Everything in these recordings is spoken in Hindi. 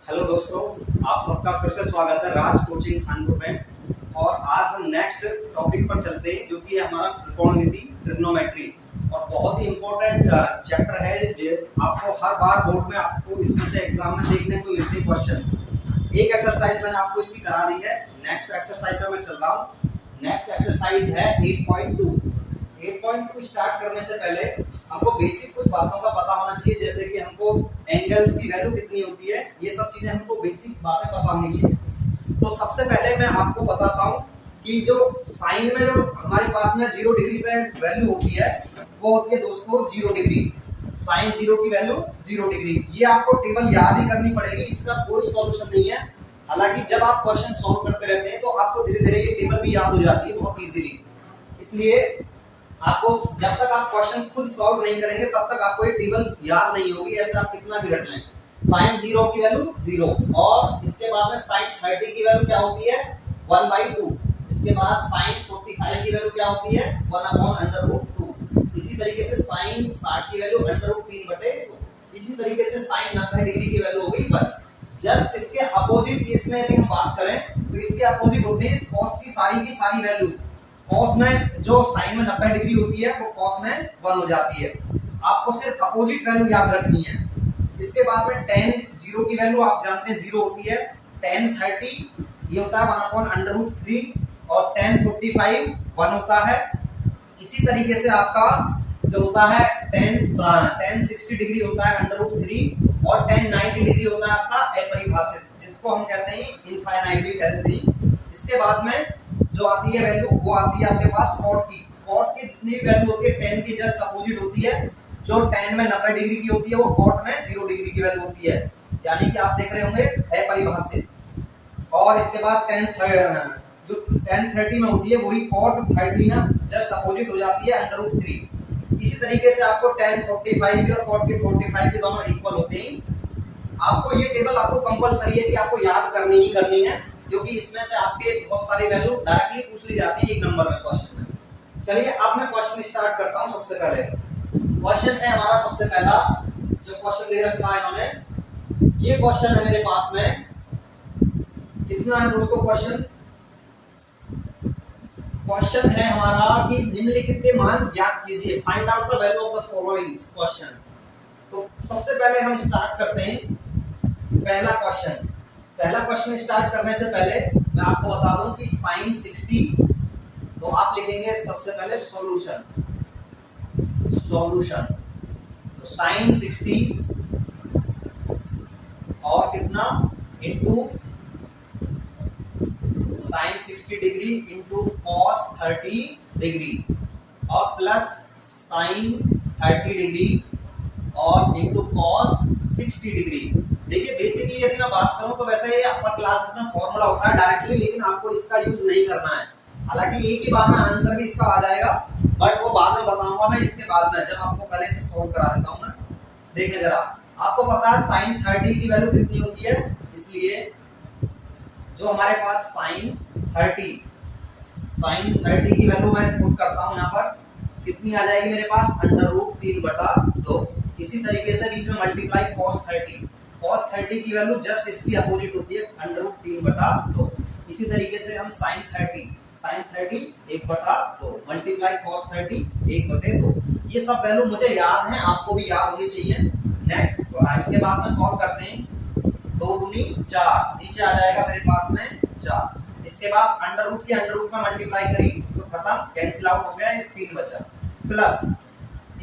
हेलो दोस्तों, आप सबका फिर से स्वागत है राज कोचिंग कानपुर में। और आज हम नेक्स्ट टॉपिक पर चलते हैं जो कि है हमारा त्रिकोणमिति ट्रिग्नोमेट्री। और बहुत ही इम्पोर्टेंट चैप्टर है जो आपको हर बार बोर्ड में आपको इसमें से एग्जाम में देखने को मिलते हैं क्वेश्चन। एक एक्सरसाइज मैंने आपको इसकी करा दी है, नेक्स्ट एक्सरसाइज पर मैं चल रहा हूँ। नेक्स्ट एक्सरसाइज है 8.2। 8.2 स्टार्ट करने से पहले हमको बेसिक कुछ बातों का पता होना चाहिए, जैसे कि हमको एंगल्स की वैल्यू कितनी होती है, ये सब चीजें हमको बेसिक बातें पता होनी चाहिए। तो सबसे पहले मैं आपको बताता हूँ कि जो साइन में जो हमारे पास में 0 डिग्री पे वैल्यू होती है वो होती है दोस्तों 0 डिग्री। साइन 0 की वैल्यू 0 डिग्री। ये आपको टेबल याद ही करनी पड़ेगी, इसका कोई सॉल्यूशन नहीं है। हालांकि जब आप क्वेश्चन सॉल्व करते रहते हैं तो आपको धीरे धीरे ये टेबल भी याद हो जाती है बहुत इजीली। इसलिए आपको जब तक आप क्वेश्चन खुद सॉल्व नहीं करेंगे तब तक आपको ये टेबल याद नहीं होगी, ऐसे आप कितना भी रट लें। साइन 0 की वैल्यू 0 और इसके बाद में साइन 30 की वैल्यू क्या होती है 1/2। इसके बाद साइन 45 की वैल्यू क्या होती है 1/√2। इसी तरीके से साइन 60 की वैल्यू √3/2। इसी तरीके से साइन 90 डिग्री की वैल्यू हो गई 1। जस्ट इसके अपोजिट केस में यदि हम बात करें तो इसके अपोजिट होते हैं कॉस की सारी वैल्यू। कॉस में जो साइन में 90 डिग्री होती है वो कॉस में 1 हो जाती है। आपको सिर्फ अपोजिट वैल्यू याद रखनी है। इसके बाद में tan 0 की वैल्यू आप जानते हैं 0 होती है। tan 30 ये होता है 1/√3 और tan 45 1 होता है। इसी तरीके से आपका जो होता है tan 60 डिग्री होता है √3 और tan 90 डिग्री होता है आपका अपरिभाषित, जिसको हम कहते हैं इनफाइनाइट भी कहते हैं। इसके बाद में जो आती है वैल्यू वो आती है आपके पास cot की। cot की जितनी भी वैल्यू होती है tan की जस्ट अपोजिट होती है। जो tan में 90 डिग्री की होती है वो cot में 0 डिग्री की वैल्यू होती है, यानी कि आप देख रहे होंगे अपरिभाषित। और इसके बाद जो tan 30 में होती है वही cot 30 में जस्ट अपोजिट हो जाती है √3। इसी तरीके से आपको tan 45 की और cot के 45 के दोनों इक्वल होते हैं। आपको ये टेबल आपको कंपलसरी है कि आपको याद करनी ही करनी है, क्योंकि इसमें से आपके बहुत सारी वैल्यू डायरेक्टली पूछ ली जाती है एक नंबर में क्वेश्चन में। चलिए अब मैं क्वेश्चन स्टार्ट करता हूं। सबसे पहले क्वेश्चन है हमारा, सबसे पहला जो क्वेश्चन दे रखा है इन्होंने, ये क्वेश्चन है मेरे पास में। कितना है दोस्तों क्वेश्चन है हमारा कि निम्नलिखित के मान ज्ञात कीजिए, find out the value of the following question. तो सबसे पहले हम स्टार्ट करते हैं पहला क्वेश्चन स्टार्ट करने से पहले मैं आपको बता दूं कि साइन 60, तो आप लिखेंगे सबसे पहले सॉल्यूशन। तो साइन 60 और कितना into sine 60 degree into cos 30 degree और प्लस साइन 30 डिग्री और इनटू कॉस 60 डिग्री। देखिए बेसिकली यदि मैं बात करूं तो वैसे ये अपर क्लासेस में फॉर्मूला होता है डायरेक्टली, लेकिन आपको इसका यूज नहीं करना है। हालांकि एक ही बार में आंसर भी इसका आ जाएगा, बट वो बाद में बताऊंगा मैं इसके बाद में, जब आपको पहले से सॉल्व करा देता हूं मैं। देखिए जरा, आपको पता है साइन 30 की वैल्यू कितनी होती है, इसलिए जो हमारे पास साइन 30 की वैल्यू मैं पुट करता हूं यहाँ पर, कितनी आ जाएगी मेरे पास √3/2। इसी तरीके से बीच में मल्टीप्लाई cos 30 की वैल्यू जस्ट इसकी अपोजिट होती है √3/2। इसी तरीके से हम साइन 30 1/2 मल्टीप्लाई cos 30 1/2। ये सब वैल्यू मुझे याद है, आपको भी याद होनी चाहिए। नेक्स्ट इसके बाद में सॉल्व करते हैं। 2 दूनी 4, नीचे आ जाएगा मेरे पास में 4। इसके बाद अंडर रूट में मल्टीप्लाई करी तो खत्म, कैंसिल आउट हो गया, 3 बचा, प्लस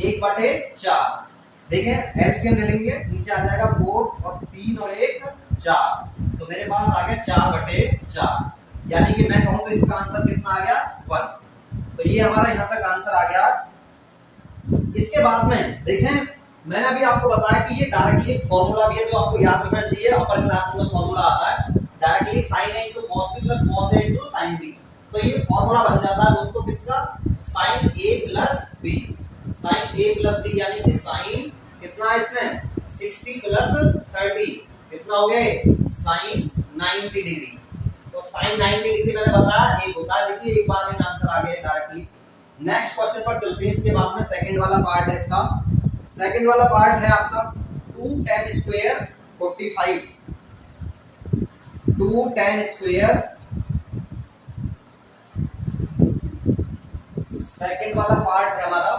1/4। देखें एलसीएम ले लेंगे, नीचे आ जाएगा 4 और 3 और 1 4, तो मेरे पास आ गया 4/4। यानी कि मैं कहूं तो इसका आंसर कितना आ गया 1। तो ये हमारा यहां तक आंसर आ गया। इसके बाद में देखें, मैंने अभी आपको बताया कि ये डायरेक्टली एक फॉर्मूला भी है जो आपको याद रखना चाहिए। अपर क्लास में फॉर्मूला आता है directly sin a * cos b + cos a * sin b। तो ये फॉर्मूला बन जाता है दोस्तों किसका, sin a + b। sin a + b यानी कि sin कितना इसमें 60 + 30 कितना हो गया sin 90 डिग्री। तो sin 90 डिग्री मैंने बताया एक होता है। देखिए एक बार में आंसर आ गया डायरेक्टली। नेक्स्ट क्वेश्चन पर चलते हैं। इसके बाद में सेकंड वाला पार्ट है इसका। सेकंड वाला पार्ट है आपका 2 tan² 45 2 tan स्क्वायर, सेकेंड वाला पार्ट है हमारा